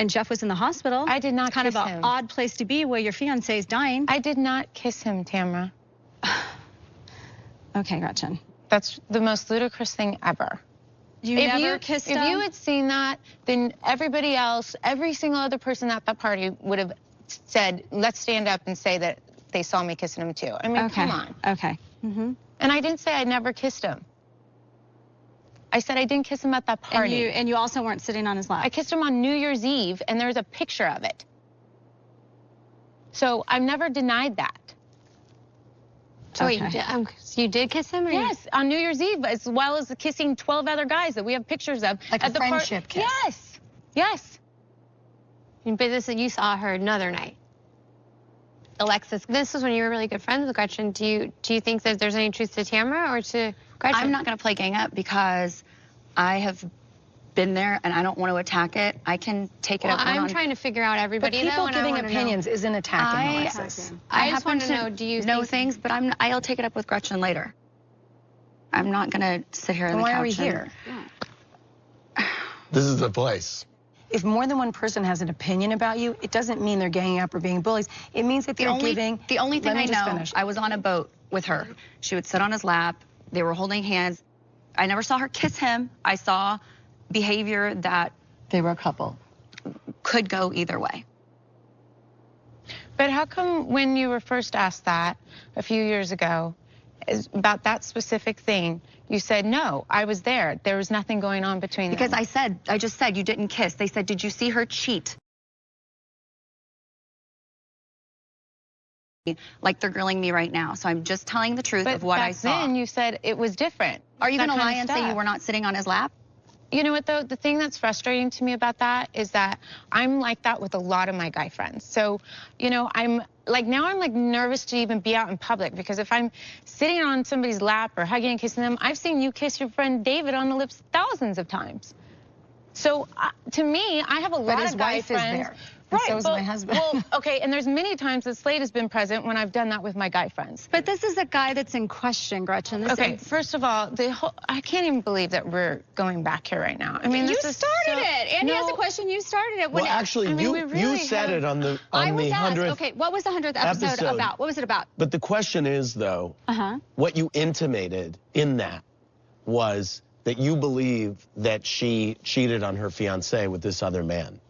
and Jeff was in the hospital. I did not kind kiss of him. an odd place to be where your fiance is dying. I did not kiss him, Tamara. Okay, Gretchen. That's the most ludicrous thing ever. You never kissed him? If you had seen that, then everybody else, every single other person at that party would have said, let's stand up and say that they saw me kissing him too. I mean, come on. Okay. And I didn't say I never kissed him. I said I didn't kiss him at that party. And you also weren't sitting on his lap. I kissed him on New Year's Eve, and there's a picture of it. So I've never denied that. So wait, you did kiss him? Or yes, on New Year's Eve, as well as kissing 12 other guys that we have pictures of. Like at a the friendship kiss? Yes, yes. But this, you saw her another night. Alexis, this was when you were really good friends with Gretchen. Do you think that there's any truth to Tamara or to Gretchen? I'm not going to play gang up because I have been there and I don't want to attack it. I can take it up. I'm trying to figure out everybody. But people giving opinions isn't attacking Alexis. I just want to know, do you know things, but I'll take it up with Gretchen later. I'm not going to sit here on the couch. Why are we here? This is the place. If more than one person has an opinion about you, it doesn't mean they're ganging up or being bullies. It means that they're giving. The only thing I know, I was on a boat with her. She would sit on his lap. They were holding hands. I never saw her kiss him. I saw behavior that they were a couple. Could go either way. But how come when you were first asked that a few years ago about that specific thing, you said, no, I was there. There was nothing going on between them? Because I just said you didn't kiss. They said, did you see her cheat? Like they're grilling me right now. So I'm just telling the truth of what I saw. But then you said it was different. Are you going to lie and say you were not sitting on his lap? You know what, though? The thing that's frustrating to me about that is that I'm like that with a lot of my guy friends. So, you know, now I'm like nervous to even be out in public because if I'm sitting on somebody's lap or hugging and kissing them, I've seen you kiss your friend David on the lips thousands of times. So to me, I have a lot of guy friends. But his wife is there. Right, so is my husband. Well, okay, and there's many times that Slade has been present when I've done that with my guy friends. But this is a guy that's in question, Gretchen. Okay, first of all, I can't even believe that we're going back here right now. I mean, you started it. Andy has a question. You started it. Well, actually, you said it on the 100th. Okay, what was the 100th episode about? What was it about? But the question is, though, what you intimated in that was that you believe that she cheated on her fiancé with this other man.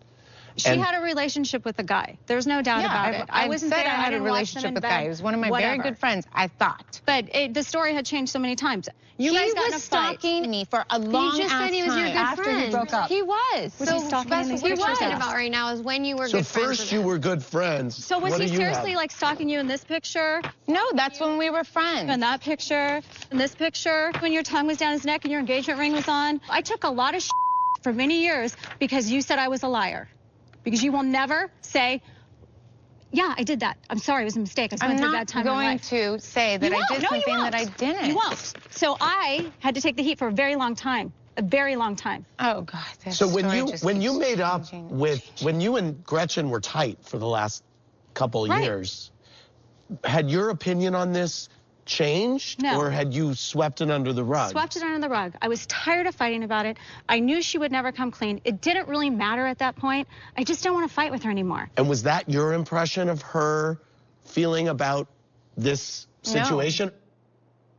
She had a relationship with a guy. There's no doubt about it. I wasn't there. I had a relationship with a guy. He was one of my very good friends, I thought. But the story had changed so many times. You guys got in a fight. Stalking me for a long He just said he was your good after friend. you broke up. He was. Was he stalking that's what we're talking about right now is when you were good friends. So first you were good friends. So was he seriously like stalking you in this picture? No, that's when we were friends. In that picture, in this picture, when your tongue was down his neck and your engagement ring was on. I took a lot of for many years because you said I was a liar. Because you will never say, yeah, I did that. I'm sorry, it was a mistake. I was going through a bad time in my life. I'm not going to say that I did something that I didn't. You won't. So I had to take the heat for a very long time. A very long time. Oh, God. So when you made up when you and Gretchen were tight for the last couple years, had your opinion on this changed? No. Or had you swept it under the rug? Swept it under the rug. I was tired of fighting about it. I knew she would never come clean. It didn't really matter at that point. I just didn't want to fight with her anymore. And was that your impression of her feeling about this situation?